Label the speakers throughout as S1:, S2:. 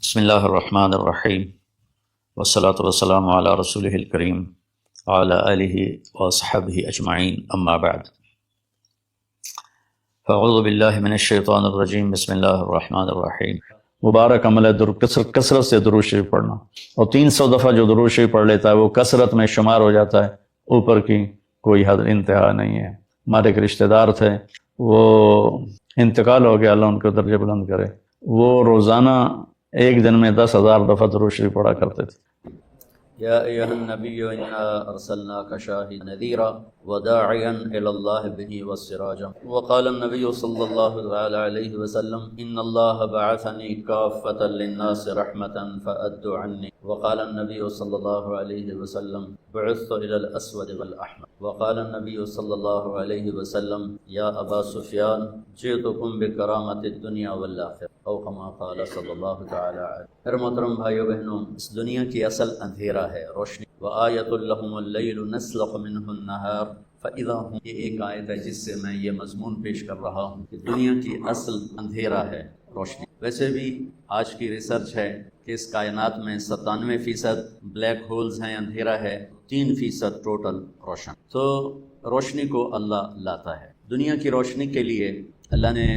S1: بسم اللہ الرحمن الرحیم والصلاة والسلام علی رسولہ الکریم وعلی آلہ وصحبہ اجمعین اما بعد فاعوذ باللہ من الشیطان الرجیم بسم اللہ الرحمن الرحیم۔ مبارک عمل ہے کثرت سے درود شریف پڑھنا، اور 300 دفعہ جو درود شریف پڑھ لیتا ہے وہ کثرت میں شمار ہو جاتا ہے، اوپر کی کوئی حد انتہا نہیں ہے۔ ہمارے ایک رشتہ دار تھے، وہ انتقال ہو گیا، اللہ ان کو درجہ بلند کرے۔ وہ روزانہ ایک دن میں 10,000 دفعہ درود شریف پڑھا کرتے تھے۔
S2: یا ایہا النبی انا ارسلناک شاہدا نذیرا وداعیا الی اللہ بہ وسراجا، وقال النبی صلی اللہ علیہ وسلم ان اللہ بعثنی کافۃ للناس رحمتا فأد عنی، وقال النبی صلی اللہ علیہ وسلم بعثت الی الاسود والاحمر، وقال النبی صلی اللہ علیہ وسلم یا ابا سفیان جئتکم بکرامۃ الدنیا والآخرہ، او کما قال صلی اللہ تعالی علیہ۔ پھر محترم بھائیو بہنوں، اس دنیا کی اصل اندھیرا ہے روشنی۔ وآیۃ لہم اللیل نسلخ منہ النہار فاذا ہم، یہ ایک آیت ہے جس سے میں یہ مضمون پیش کر رہا ہوں کہ دنیا کی اصل اندھیرا ہے روشنی۔ ویسے بھی آج کی ریسرچ ہے کہ اس کائنات میں 97% بلیک ہولز ہیں، اندھیرا ہے، 3% ٹوٹل روشن۔ تو روشنی کو اللہ لاتا ہے۔ دنیا کی روشنی کے لیے اللہ نے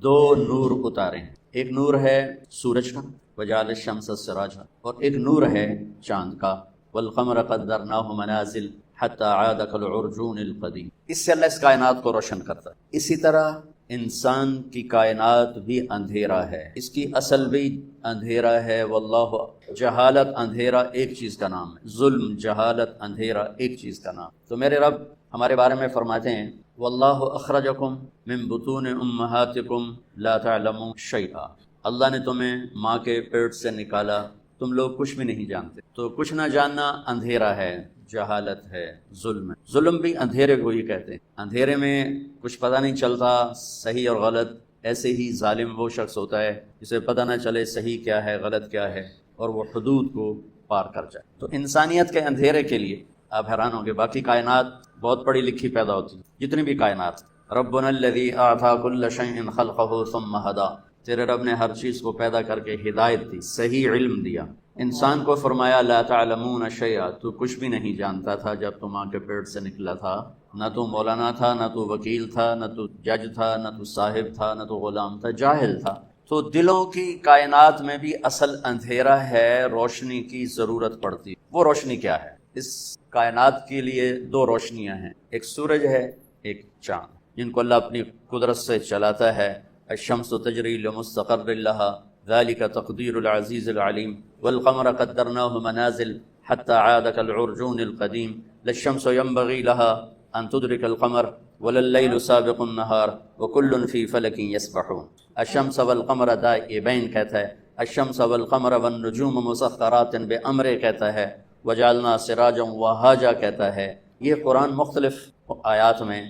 S2: 2 نور اتارے ہیں، ایک نور ہے سورج کا وجعل الشمس سراجا، اور ایک نور ہے چاند کا والقمر قدرناہ منازل حتی عاد کالعرجون القدیم۔ اس سے اللہ اس کائنات کو روشن کرتا ہے۔ اسی طرح انسان کی کائنات بھی اندھیرا ہے، اس کی اصل بھی اندھیرا ہے۔ واللہ، جہالت اندھیرا ایک چیز کا نام ہے، ظلم جہالت اندھیرا ایک چیز کا نام۔ تو میرے رب ہمارے بارے میں فرماتے ہیں واللہ اخرجکم من بطون امہاتکم لا تعلمون شیئا، اللہ نے تمہیں ماں کے پیٹ سے نکالا، تم لوگ کچھ بھی نہیں جانتے۔ تو کچھ نہ جاننا اندھیرا ہے، جہالت ہے، ظلم ہے۔ ظلم بھی اندھیرے کو ہی کہتے ہیں۔ اندھیرے میں کچھ پتہ نہیں چلتا صحیح اور غلط، ایسے ہی ظالم وہ شخص ہوتا ہے جسے پتہ نہ چلے صحیح کیا ہے غلط کیا ہے، اور وہ حدود کو پار کر جائے۔ تو انسانیت کے اندھیرے کے لیے آپ حیران ہوں گے، باقی کائنات بہت پڑھی لکھی پیدا ہوتی ہے، جتنی بھی کائنات۔ ربنا الذی اعطى كل شيء خلقه ثم هدى، تیرے رب نے ہر چیز کو پیدا کر کے ہدایت دی، صحیح علم دیا۔ انسان کو فرمایا لا تعلمون شیئا، تو کچھ بھی نہیں جانتا تھا جب تو ماں کے پیٹ سے نکلا تھا، نہ تو مولانا تھا، نہ تو وکیل تھا، نہ تو جج تھا، نہ تو صاحب تھا، نہ تو غلام تھا، جاہل تھا۔ تو دلوں کی کائنات میں بھی اصل اندھیرا ہے، روشنی کی ضرورت پڑتی۔ وہ روشنی کیا ہے؟ اس کائنات کے لیے 2 روشنیاں ہیں، ایک سورج ہے، ایک چاند، جن کو اللہ اپنی قدرت سے چلاتا ہے۔ الشمس تجری لمستقر لها ذلك تقدیر العزیز العلیم، والقمر قدرناه منازل حتى عاد كالعرجون القدیم، لا الشمس ينبغي لها ان تدرك القمر ولا الليل سابق النهار وكل في فلك يسبحون۔ الشمس والقمر دائبین کہتا ہے، الشمس والقمر والنجوم مسخرات بامرہ کہتا ہے، وجعلنا سراجا وہاجا کہتا ہے۔ یہ قرآن مختلف آیات میں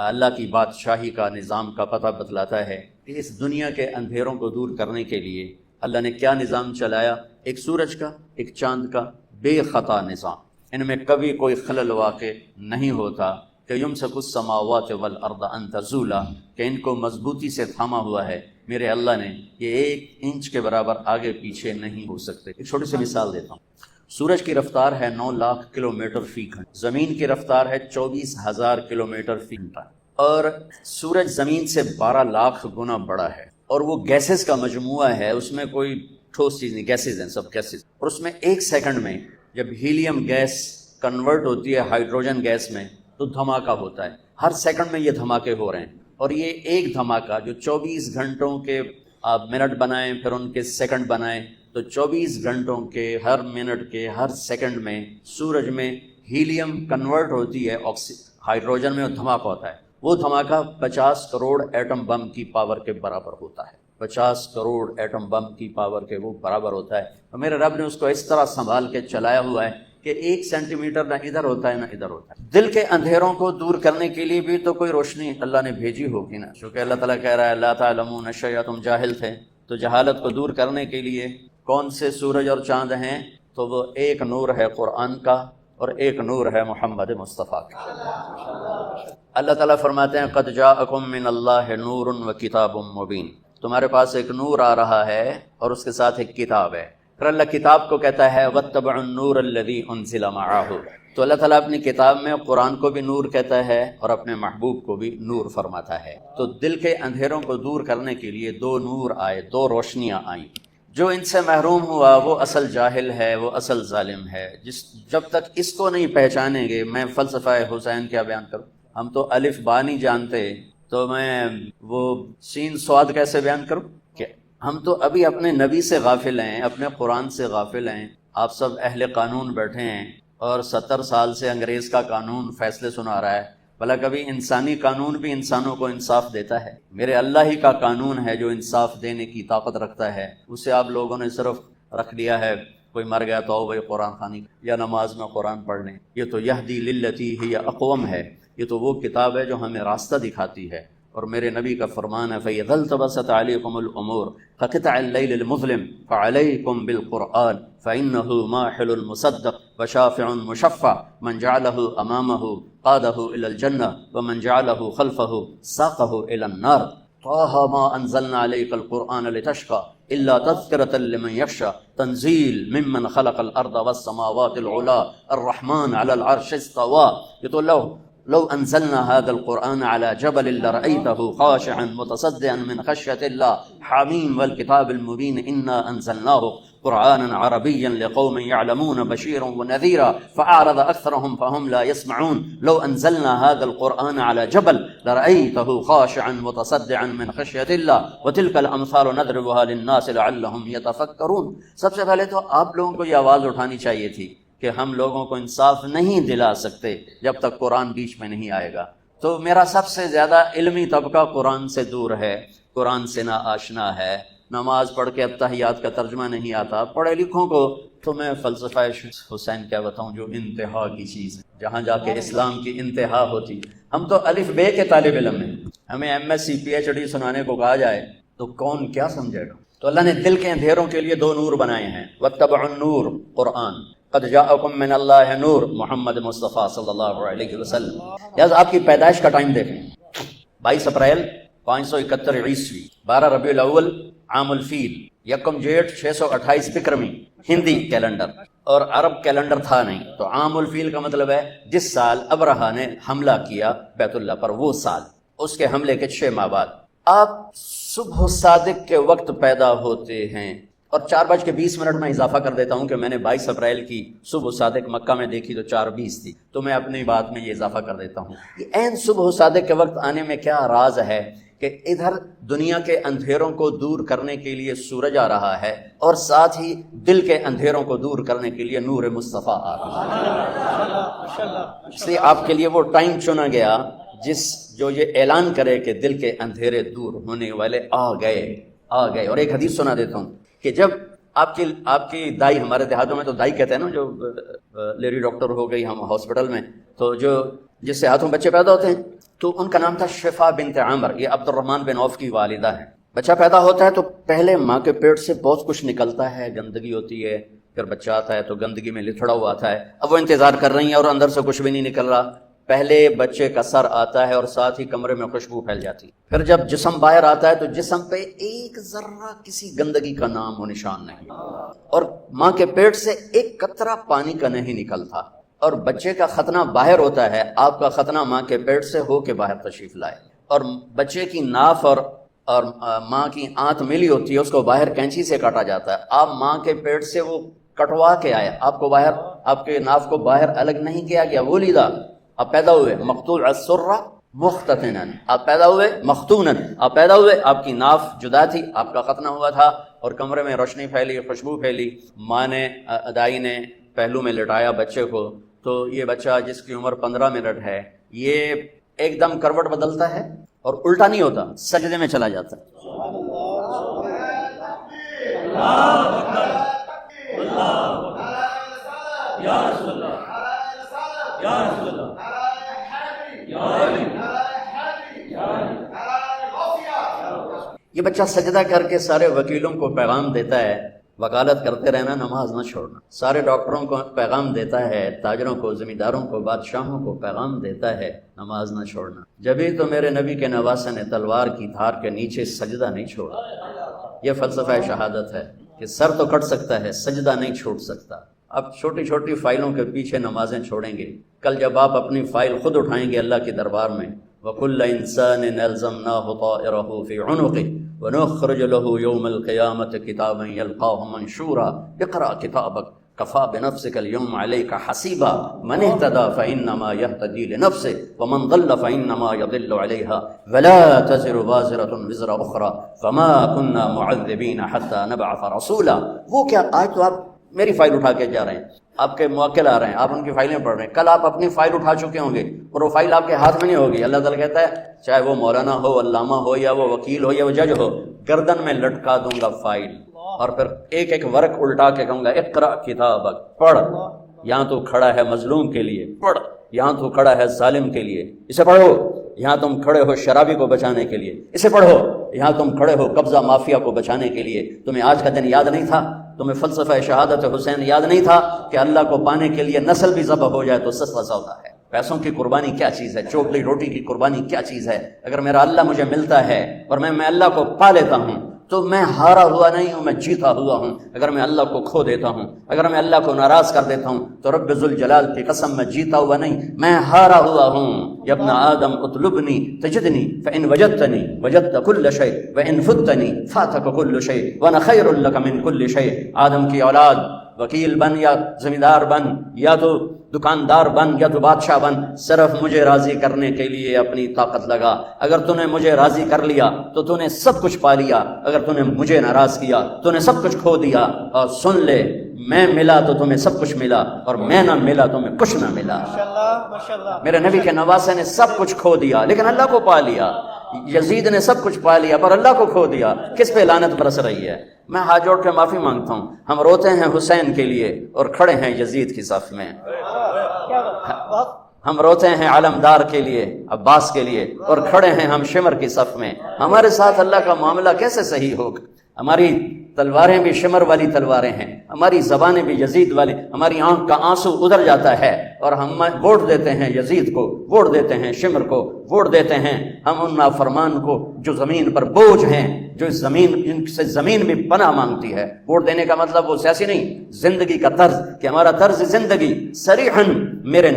S2: اللہ کی بادشاہی کا نظام کا پتہ بتلاتا ہے کہ اس دنیا کے اندھیروں کو دور کرنے کے لیے اللہ نے کیا نظام چلایا، ایک سورج کا، ایک چاند کا، بے خطا نظام۔ ان میں کبھی کوئی خلل واقع نہیں ہوتا کہ یمسک السماوات والارض ان تزولا، کہ ان کو مضبوطی سے تھاما ہوا ہے میرے اللہ نے، یہ 1 انچ کے برابر آگے پیچھے نہیں ہو سکتے۔ ایک چھوٹی سی مثال دیتا ہوں۔ سورج کی رفتار ہے 9 لاکھ کلومیٹر فی گھنٹہ، زمین کی رفتار ہے 24,000 کلومیٹر فی گھنٹہ، اور سورج زمین سے 12 لاکھ گنا بڑا ہے، اور وہ گیسز کا مجموعہ ہے، اس میں کوئی ٹھوس چیز نہیں، گیسز ہیں، سب گیسز۔ اور اس میں 1 سیکنڈ میں جب ہیلیم گیس کنورٹ ہوتی ہے ہائیڈروجن گیس میں تو دھماکہ ہوتا ہے، ہر سیکنڈ میں یہ دھماکے ہو رہے ہیں، اور یہ ایک دھماکہ جو 24 گھنٹوں کے آپ منٹ بنائیں پھر ان کے سیکنڈ بنائیں، تو 24 گھنٹوں کے ہر منٹ کے ہر سیکنڈ میں سورج میں ہیلیم کنورٹ ہوتی ہے ہائیڈروجن میں، دھماکہ ہوتا ہے۔ وہ دھماکہ 50 کروڑ ایٹم بم کی پاور کے برابر ہوتا ہے، 50 کروڑ ایٹم بم کی پاور کے وہ برابر ہوتا ہے۔ اور میرے رب نے اس کو اس طرح سنبھال کے چلایا ہوا ہے کہ 1 سینٹی میٹر نہ ادھر ہوتا ہے نہ ادھر ہوتا ہے۔ دل کے اندھیروں کو دور کرنے کے لیے بھی تو کوئی روشنی اللہ نے بھیجی ہوگی نا، چونکہ اللہ تعالیٰ کہہ رہا ہے لا تعلمون شیئا، تم جاہل تھے۔ تو جہالت کو دور کرنے کے لیے کون سے سورج اور چاند ہیں؟ تو وہ ایک نور ہے قرآن کا، اور ایک نور ہے محمد مصطفیٰ کا۔ اللہ تعالیٰ فرماتے ہیں قد جاءکم من اللہ نور و کتاب مبین، تمہارے پاس ایک نور آ رہا ہے اور اس کے ساتھ ایک کتاب ہے. پھر اللہ کتاب کو کہتا ہے وَاتَّبَعُوا النُّورَ الَّذِي أُنزِلَ مَعَهُ. تو اللہ تعالیٰ اپنی کتاب میں قرآن کو بھی نور کہتا ہے اور اپنے محبوب کو بھی نور فرماتا ہے. تو دل کے اندھیروں کو دور کرنے کے لیے دو نور آئے، دو روشنیاں آئیں. جو ان سے محروم ہوا وہ اصل جاہل ہے، وہ اصل ظالم ہے. جب تک اس کو نہیں پہچانیں گے، میں فلسفہ حسین کیا بیان کروں؟ ہم تو الف با نہیں جانتے، تو میں وہ سین سواد کیسے بیان کروں؟ کہ ہم تو ابھی اپنے نبی سے غافل ہیں، اپنے قرآن سے غافل ہیں. آپ سب اہل قانون بیٹھے ہیں اور 70 سال سے انگریز کا قانون فیصلے سنا رہا ہے. بھلا کبھی انسانی قانون بھی انسانوں کو انصاف دیتا ہے؟ میرے اللہ ہی کا قانون ہے جو انصاف دینے کی طاقت رکھتا ہے. اسے آپ لوگوں نے صرف رکھ لیا ہے، کوئی مر گیا تو بھائی قرآن خوانی یا نماز میں قرآن پڑھ لیں. یہ تو یہدی للتی ہی اقوم ہے، یہ تو وہ کتاب ہے جو ہمیں راستہ دکھاتی ہے. اور میرے نبی کا فرمان ہے فَإِذَا الْتَبَسَتْ عَلَيْكُمُ الْأُمُورُ كَقِطْعِ اللَّيْلِ الْمُظْلِمِ فَعَلَيْكُمْ بِالْقُرْآنِ فَإِنَّهُ مَاحِلٌ مُصَدَّقٌ وَشَافِعٌ مُشَفَّعٌ مَنْ جَعَلَهُ أَمَامَهُ قَادَهُ إِلَى الْجَنَّةِ وَمَنْ جَعَلَهُ خَلْفَهُ سَاقَهُ إِلَى النَّارِ. طه ما أنزلنا عليك القرآن لتشقى إلا تذكرة لمن يخشى تنزيل ممن خلق الأرض والسماوات العلى الرحمن على العرش استوى. يقول لو أنزلنا هذا القرآن على جبل لرأيته خاشعا متصدعا من خشية الله حميم والكتاب المبين إنا أنزلناه قرآنا عربيا لقوم يعلمون بشيرا ونذيرا فأعرض أكثرهم فهم لا يسمعون. لو أنزلنا هذا القرآن على جبل لرأيته خاشعا متصدعا من خشية الله وتلك الأمثال نضربها للناس لعلهم يتفكرون. سب سے پہلے تو آپ لوگوں کو یہ آواز اٹھانی چاہیے تھی کہ ہم لوگوں کو انصاف نہیں دلا سکتے جب تک قرآن بیچ میں نہیں آئے گا. تو میرا سب سے زیادہ علمی طبقہ قرآن سے دور ہے، قرآن سے نا آشنا ہے، نماز پڑھ کے اتحیات کا ترجمہ نہیں آتا. پڑھے لکھوں کو تو میں فلسفہ حسین کیا بتاؤں جو انتہا کی چیز ہے، جہاں جا کے اسلام کی انتہا ہوتی. ہم تو الف بے کے طالب علم ہیں، ہمیں M S C P H D سنانے کو کہا جائے تو کون کیا سمجھے گا؟ تو اللہ نے دل کے اندھیروں کے لیے دو نور بنائے ہیں. واتبعوا النور قرآن قد جاءکم من اللہ نور محمد مصطفیٰ صلی اللہ علیہ وسلم. یاد آپ کی پیدائش کا ٹائم دیکھیں، 22 اپریل 571 عیسوی، 12 ربیع الاول عام الفیل، 1 جیٹھ 628 بکرمی ہندی کیلنڈر، اور عرب کیلنڈر تھا نہیں. تو عام الفیل کا مطلب ہے جس سال ابرہہ نے حملہ کیا بیت اللہ پر، وہ سال. اس کے حملے کے 6 ماہ بعد آپ صبح صادق کے وقت پیدا ہوتے ہیں. اور 4:20 میں اضافہ کر دیتا ہوں کہ میں نے 22 اپریل کی صبح صادق مکہ میں دیکھی تو 4:20 تھی، تو میں اپنی بات میں یہ اضافہ کر دیتا ہوں. یہ عین صبح صادق کے وقت آنے میں کیا راز ہے کہ ادھر دنیا کے اندھیروں کو دور کرنے کے لیے سورج آ رہا ہے اور ساتھ ہی دل کے اندھیروں کو دور کرنے کے لیے نور مصطفیٰ آ رہا ہے. اس لیے آپ کے لیے وہ ٹائم چنا گیا جو یہ اعلان کرے کہ دل کے اندھیرے دور ہونے والے آ گئے. اور ایک حدیث سنا دیتا ہوں کہ جب آپ کی دائی، ہمارے دیہاتوں میں تو دائی کہتے ہیں نا، جو لیڈی ڈاکٹر ہو گئی ہم ہاسپٹل میں، تو جس سے ہاتھوں بچے پیدا ہوتے ہیں، تو ان کا نام تھا شفا بنت عامر. یہ عبد الرحمن بن عوف کی والدہ ہے. بچہ پیدا ہوتا ہے تو پہلے ماں کے پیٹ سے بہت کچھ نکلتا ہے، گندگی ہوتی ہے، پھر بچہ آتا ہے تو گندگی میں لتھڑا ہوا آتا ہے. اب وہ انتظار کر رہی ہیں اور اندر سے کچھ بھی نہیں نکل رہا. پہلے بچے کا سر آتا ہے اور ساتھ ہی کمرے میں خوشبو پھیل جاتی. پھر جب جسم باہر آتا ہے تو جسم پہ ایک ذرہ کسی گندگی کا نام و نشان نہیں، اور ماں کے پیٹ سے ایک قطرہ پانی کا نہیں نکلتا. اور بچے کا ختنہ باہر ہوتا ہے. آپ کا ختنہ ماں کے پیٹ سے ہو کے باہر تشریف لائے، اور بچے کی ناف اور ماں کی آنت ملی ہوتی ہے، اس کو باہر کینچی سے کاٹا جاتا ہے. آپ ماں کے پیٹ سے وہ کٹوا کے آئے، آپ کو باہر، آپ کے ناف کو باہر الگ نہیں کیا گیا. وہ لیدا آپ پیدا ہوئے مقطوع السرہ مختتنا، آپ پیدا ہوئے مختونا، آپ پیدا ہوئے آپ کی ناف جدا تھی، آپ کا ختنہ ہوا تھا، اور کمرے میں روشنی پھیلی، خوشبو پھیلی. ماں نے، دائی نے پہلو میں لٹایا بچے کو، تو یہ بچہ جس کی عمر 15 منٹ ہے، یہ ایک دم کروٹ بدلتا ہے اور الٹا نہیں ہوتا، سجدے میں چلا جاتا ہے. یہ بچہ سجدہ کر کے سارے وکیلوں کو پیغام دیتا ہے، وکالت کرتے رہنا، نماز نہ چھوڑنا۔ سارے ڈاکٹروں کو پیغام دیتا ہے، تاجروں کو، زمینداروں کو، بادشاہوں کو پیغام دیتا ہے نماز نہ چھوڑنا۔ جبھی تو میرے نبی کے نواسے نے تلوار کی دھار کے نیچے سجدہ نہیں چھوڑا۔ یہ فلسفہ شہادت ہے کہ سر تو کٹ سکتا ہے، سجدہ نہیں چھوٹ سکتا۔ اب چھوٹی چھوٹی فائلوں کے پیچھے نمازیں چھوڑیں گے، کل جب آپ اپنی فائل خود اٹھائیں گے اللہ کے دربار میں، وَكُلَّ إِنسَانٍ أَلْزَمْنَاهُ طَائِرَهُ فِي عُنُقِهِ وَنُخْرِجُ لَهُ يَوْمَ الْقِيَامَةِ كِتَابًا يَلْقَاهُ مَنشُورًا اقْرَأْ كِتَابَكَ كَفَىٰ بِنَفْسِكَ الْيَوْمَ عَلَيْكَ حَسِيبًا مَنِ اهْتَدَىٰ فَإِنَّمَا يَهْتَدِي لِنَفْسِهِ وَمَنْ ضَلَّ فَإِنَّمَا يَضِلُّ عَلَيْهَا وَلَا تَزِرُ وَازِرَةٌ وِزْرَ أُخْرَىٰ فَمَا كُنَّا مُعَذِّبِينَ حَتَّىٰ نَبْعَثَ رَسُولًا۔ وہ کیا، آج تو آپ میری فائل اٹھا کے جا رہے ہیں، آپ کے موکل آ رہے ہیں، آپ ان کی فائلیں پڑھ رہے ہیں، کل آپ اپنی فائل اٹھا چکے ہوں گے اور وہ فائل آپ کے ہاتھ میں نہیں ہوگی۔ اللہ تعالیٰ کہتا ہے چاہے وہ مولانا ہو، علامہ ہو، یا وہ وکیل ہو، یا وہ جج ہو، گردن میں لٹکا دوں گا فائل، اور پھر ایک ایک ورق الٹا کے کہوں گا اقرأ کتابک، پڑھ۔ یہاں تو کھڑا ہے مظلوم کے لیے، پڑھ۔ یہاں تو کھڑا ہے ظالم کے لیے، اسے پڑھو۔ یہاں تم کھڑے ہو شرابی کو بچانے کے لیے، اسے پڑھو۔ یہاں تم کھڑے ہو قبضہ مافیا کو بچانے کے لیے، تمہیں آج کا دن یاد نہیں تھا؟ تمہیں فلسفہ شہادت حسین یاد نہیں تھا کہ اللہ کو پانے کے لیے نسل بھی ذبح ہو جائے تو سستا سودا ہے؟ پیسوں کی قربانی کیا چیز ہے؟ چوپلی روٹی کی قربانی کیا چیز ہے؟ اگر میرا اللہ مجھے ملتا ہے اور میں اللہ کو پا لیتا ہوں تو میں ہارا ہوا نہیں ہوں، میں جیتا ہوا ہوں۔ اگر میں اللہ کو کھو دیتا ہوں، اگر میں اللہ کو ناراض کر دیتا ہوں تو رب ذوالجلال کی قسم میں جیتا ہوا نہیں، میں ہارا ہوا ہوں۔ یا ابن آدم اطلبنی تجدنی فإن وجدتنی وجدت کل شیء وإن فتنی فاتک کل شیء وانا خیر لک من کل شیء۔ آدم کی اولاد، وکیل بن یا زمیندار بن یا تو دکاندار بن یا تو بادشاہ بن، صرف مجھے راضی کرنے کے لیے اپنی طاقت لگا۔ اگر تو نے مجھے راضی کر لیا تو تو نے سب کچھ پا لیا، اگر تو نے مجھے ناراض کیا تو نے سب کچھ کھو دیا۔ اور سن لے، میں ملا تو تمہیں سب کچھ ملا، اور میں نہ ملا تمہیں کچھ نہ ملا۔ میرے نبی کے نواسے نے سب کچھ کھو دیا لیکن اللہ کو پا لیا۔ یزید نے سب کچھ پا لیا پر اللہ کو کھو دیا۔ کس پہ لعنت برس رہی ہے؟ میں ہاتھ جوڑ کے معافی مانگتا ہوں، ہم روتے ہیں حسین کے لیے اور کھڑے ہیں یزید کی صف میں۔ ہم روتے ہیں علمدار کے لیے، عباس کے لیے، اور کھڑے ہیں ہم شمر کی صف میں۔ ہمارے ساتھ اللہ کا معاملہ کیسے صحیح ہوگا؟ ہماری تلواریں بھی شمر والی تلواریں ہیں، ہماری زبانیں بھی یزید والی، ہماری آنکھ کا آنسو ادھر جاتا ہے اور ہم ووٹ دیتے ہیں یزید کو، ووٹ دیتے ہیں شمر کو، ووٹ دیتے ہیں ہم ان نافرمان کو جو زمین پر بوجھ ہیں، جو زمین، جن سے زمین بھی پناہ مانگتی ہے۔ ووٹ دینے کا مطلب وہ سیاسی نہیں، زندگی کا طرز، کہ ہمارا طرز زندگی صریحاً میرے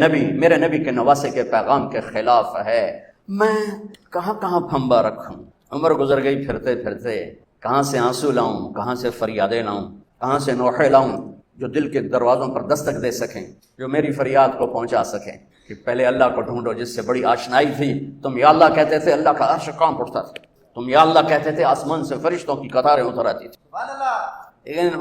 S2: نبی کے نواسے کے پیغام کے خلاف ہے۔ میں کہاں کہاں پھنبا رکھوں؟ عمر گزر گئی پھرتے پھرتے، کہاں سے آنسو لاؤں، کہاں سے فریادیں لاؤں، کہاں سے نوحے لاؤں جو دل کے دروازوں پر دستک دے سکیں، جو میری فریاد کو پہنچا سکیں۔ کہ پہلے اللہ کو ڈھونڈو جس سے بڑی آشنائی تھی۔ تم یا اللہ کہتے تھے، اللہ کا عرش کانپ اٹھتا تھا۔ تم یا اللہ کہتے تھے، آسمان سے فرشتوں کی قطاریں اتر آتی تھی۔ لیکن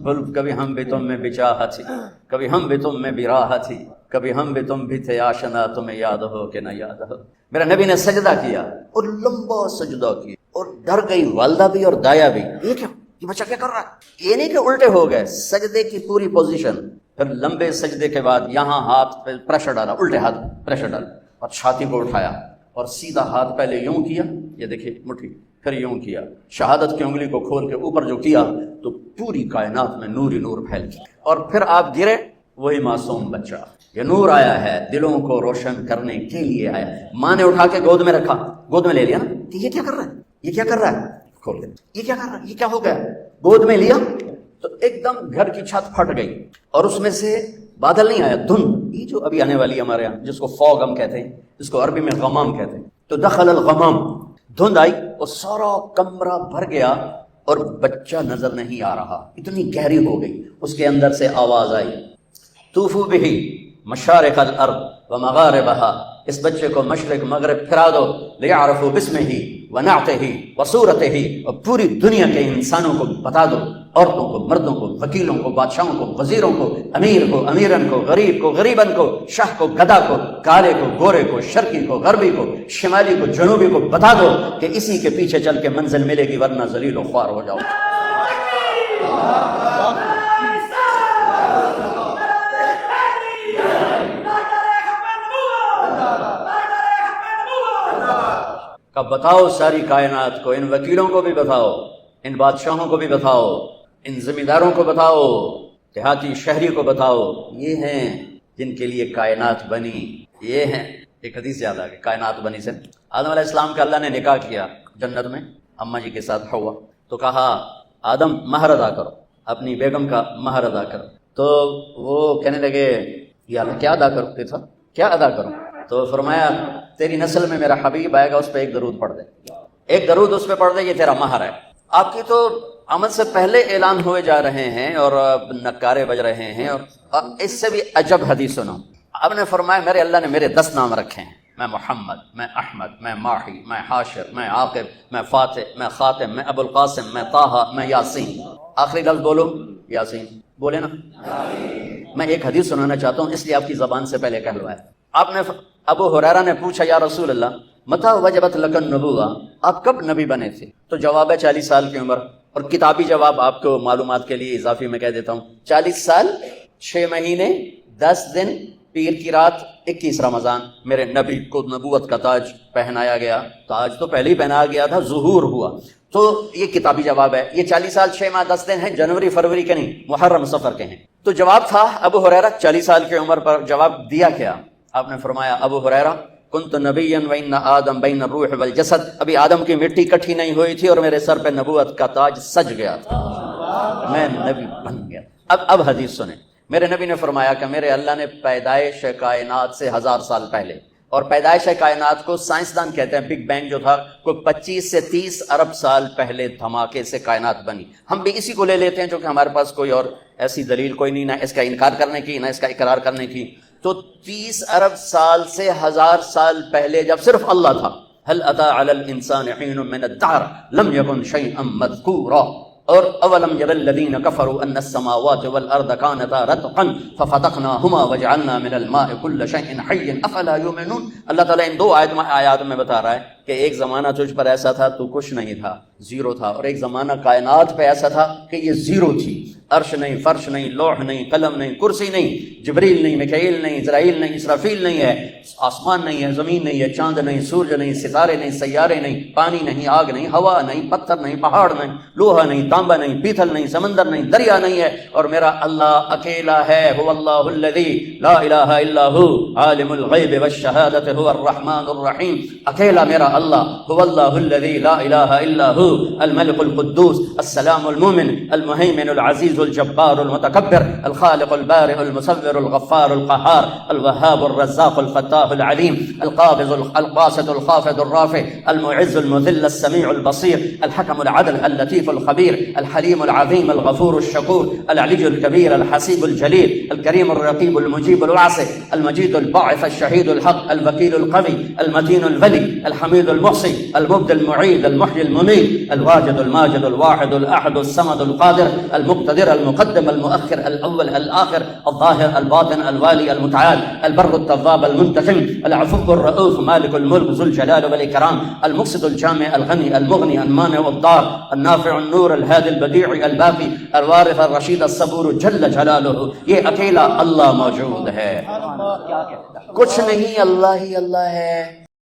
S2: بس کبھی ہم بھی تم میں بچاہ تھی، کبھی ہم بھی تم میں بھی راہ تھی، کبھی ہم بھی تم بھی تھے آشنا، تمہیں یاد ہو کہ نہ یاد ہو۔ میرا نبی نے سجدہ کیا اور لمبا سجدہ کیا، اور ڈر گئی والدہ بھی اور دایا بھی، یہ کیا، یہ بچہ کیا کر رہا ہے؟ یہ نہیں کہ الٹے ہو گئے، سجدے کی پوری پوزیشن۔ پھر لمبے سجدے کے بعد یہاں ہاتھ پہ پریشر ڈالا، الٹے ہاتھ پریشر ڈالا، اور چھاتی کو اٹھایا اور سیدھا ہاتھ پہلے یوں کیا، یہ دیکھیے مٹھی، پھر یوں کیا، شہادت کی انگلی کو کھول کے اوپر جو کیا تو پوری کائنات میں نور ہی نور پھیل گیا۔ اور پھر آپ گرے، وہی معصوم بچہ، یہ نور آیا ہے دلوں کو روشن کرنے کے لیے آیا۔ ماں نے اٹھا کے گود میں رکھا، گود میں لے لیا نا کہ یہ کیا کر رہا ہے، یہ کیا کر رہا ہے، کھول کے یہ کیا کر رہا ہے، یہ کیا ہو گیا؟ گود میں لیا تو ایک دم گھر کی چھت پھٹ گئی اور اس میں سے بادل نہیں آیا، دھند، یہ جو ابھی آنے والی ہمارے یہاں جس کو فوگ ہم کہتے ہیں، جس کو عربی میں غمام کہتے ہیں، تو دخل الغمام، دھند آئی اور سارا کمرہ بھر گیا اور بچہ نظر نہیں آ رہا، اتنی گہری ہو گئی۔ اس کے اندر سے آواز آئی، طوفوا بہ مشارق الارض ومغاربہا، اس بچے کو مشرق مغرب پھرا دو، لیعرفوا باسمہ ونعتہ وصورتہ، اور پوری دنیا کے انسانوں کو بتا دو، عورتوں کو، مردوں کو، وکیلوں کو، بادشاہوں کو، وزیروں کو، امیر کو، امیرن کو، غریب کو، غریبن کو، شاہ کو، گدھا کو، کالے کو، گورے کو، شرقی کو، غربی کو، شمالی کو، جنوبی کو بتا دو کہ اسی کے پیچھے چل کے منزل ملے گی، ورنہ ذلیل و خوار ہو جاؤ۔ کب بتاؤ ساری کائنات کو، ان وکیلوں کو بھی بتاؤ، ان بادشاہوں کو بھی بتاؤ، ان زمینداروں کو بتاؤ، دیہاتی شہری کو بتاؤ، یہ ہیں جن کے لیے کائنات بنی، یہ ہیں۔ ایک حدیث یاد آ گئی کائنات بنی سے۔ آدم علیہ السلام کا اللہ نے نکاح کیا جنت میں اماں جی کے ساتھ حوا، تو کہا آدم مہر ادا کرو، اپنی بیگم کا مہر ادا کرو۔ تو وہ کہنے لگے یا اللہ کیا ادا کروں تیرے ساتھ، کیا ادا کروں؟ تو فرمایا تیری نسل میں میرا حبیب آئے گا، اس پہ ایک درود پڑھ دے، ایک درود اس پہ پڑھ دے، یہ تیرا مہر ہے۔ آپ کی تو عمل سے پہلے اعلان ہوئے جا رہے ہیں اور نکارے بج رہے ہیں، اور اس سے بھی عجب حدیث سنو۔ اب نے فرمایا میرے اللہ نے میرے 10 نام رکھے ہیں، میں محمد، میں احمد، میں ماحی، میں حاشر، میں عاقب، میں فاتح، میں خاتم، میں ابو القاسم، میں طٰہٰ، میں یاسین۔ آخری لفظ بولو یاسین، بولے نا۔ میں ایک حدیث سنانا چاہتا ہوں، اس لیے آپ کی زبان سے پہلے کہلوائے۔ آپ نے ابو ہریرہ نے پوچھا یا رسول اللہ متى وجبت لک النبوۃ، آپ کب نبی بنے تھے؟ تو جواب ہے 40 سال کی عمر، اور کتابی جواب آپ کو معلومات کے لیے اضافی میں کہہ دیتا ہوں، 40 سال 6 مہینے 10 دن پیر کی رات 21 رمضان میرے نبی کو نبوت کا تاج پہنایا گیا۔ تاج تو پہلے ہی پہنایا گیا تھا، ظہور ہوا۔ تو یہ کتابی جواب ہے۔ یہ 40 سال 6 ماہ 10 دن ہیں، جنوری فروری کے نہیں، محرم صفر کے ہیں۔ تو جواب تھا ابو ہریرہ 40 سال کی عمر پر جواب دیا کیا؟ آپ نے فرمایا ابو ہریرہ کنت نبیا وان آدم بین الروح والجسد، ابھی آدم کی مٹی کٹھی نہیں ہوئی تھی اور میرے سر پہ نبوت کا تاج سج گیا تھا، میں نبی بن گیا۔ اب حدیث سنیں، میرے نبی نے فرمایا کہ میرے اللہ نے پیدائش کائنات سے 1000 سال پہلے، اور پیدائش کائنات کو سائنسدان کہتے ہیں بگ بینگ جو تھا، کوئی 25 سے 30 ارب سال پہلے دھماکے سے کائنات بنی۔ ہم بھی اسی کو لے لیتے ہیں چونکہ ہمارے پاس کوئی اور ایسی دلیل کوئی نہیں، نہ اس کا انکار کرنے کی نہ اس کا اقرار کرنے کی۔ تو 30 ارب سال سے 1000 سال پہلے جب صرف اللہ تھا، هل اتى على الانسان حين من الدهر لم يكن شيئا مذكورا، اور اولم ير الذين كفروا ان السماوات والارض كانتا رتقا ففتقناهما وجعلنا من الماء كل شيء حي افلا يؤمنون۔ اللہ تعالیٰ ان 2 آیات میں بتا رہا ہے کہ ایک زمانہ تجھ پر ایسا تھا تو کچھ نہیں تھا، زیرو تھا، اور ایک زمانہ کائنات پہ ایسا تھا کہ یہ زیرو تھی، عرش نہیں، فرش نہیں، لوح نہیں، قلم نہیں، کرسی نہیں، جبریل نہیں، میکائیل نہیں، اسرائیل نہیں، اسرافیل نہیں ہے، آسمان نہیں ہے، زمین نہیں ہے، چاند نہیں، سورج نہیں، ستارے نہیں، سیارے نہیں، پانی نہیں، آگ نہیں، ہوا نہیں، پتھر نہیں، پہاڑ نہیں، لوہا نہیں، تانبا نہیں، پیتل نہیں، سمندر نہیں، دریا نہیں ہے، اور میرا اللہ اکیلا ہے۔ هو اللہ الذی لا الہ الا هو عالم الغیب والشہادۃ هو الرحمن الرحیم۔ اکیلا میرا اللہ، هو اللہ الذی لا الہ الا هو الملک القدوس السلام المؤمن المہیمن العزیز الجبار المتکبر الخالق البارئ المصور الغفار القہار الوهاب الرزاق الفتاح العلیم القابض الباسط الخافض الرافع المعز المذل السمیع البصیر الحکم العدل اللطیف الخبیر الحلیم العظیم الغفور الشکور العلی الکبیر الحسیب الجلیل الکریم الرقیب المجیب الواسع المجید الباعث الشہید الحق الوکیل القوی المتین الولی الحمید المحصی المبدی المعید المحیی الممیت الواجد الماجد الواحد الاحد الصمد القادر المقتدر المقدم المؤخر الاول الاخر الظاهر الباطن الوالي المتعال البر التواب المنتقم العفو الرؤوف مالك الملك ذو الجلال والاكرام المقسط الجامع الغني المغني المانع الضار النافع النور الهادي البديع الباقي الوارث الرشيد الصبور جل جلاله۔ یہ اکیلا اللہ موجود ہے، کچھ نہیں، اللہ ہی اللہ ہے۔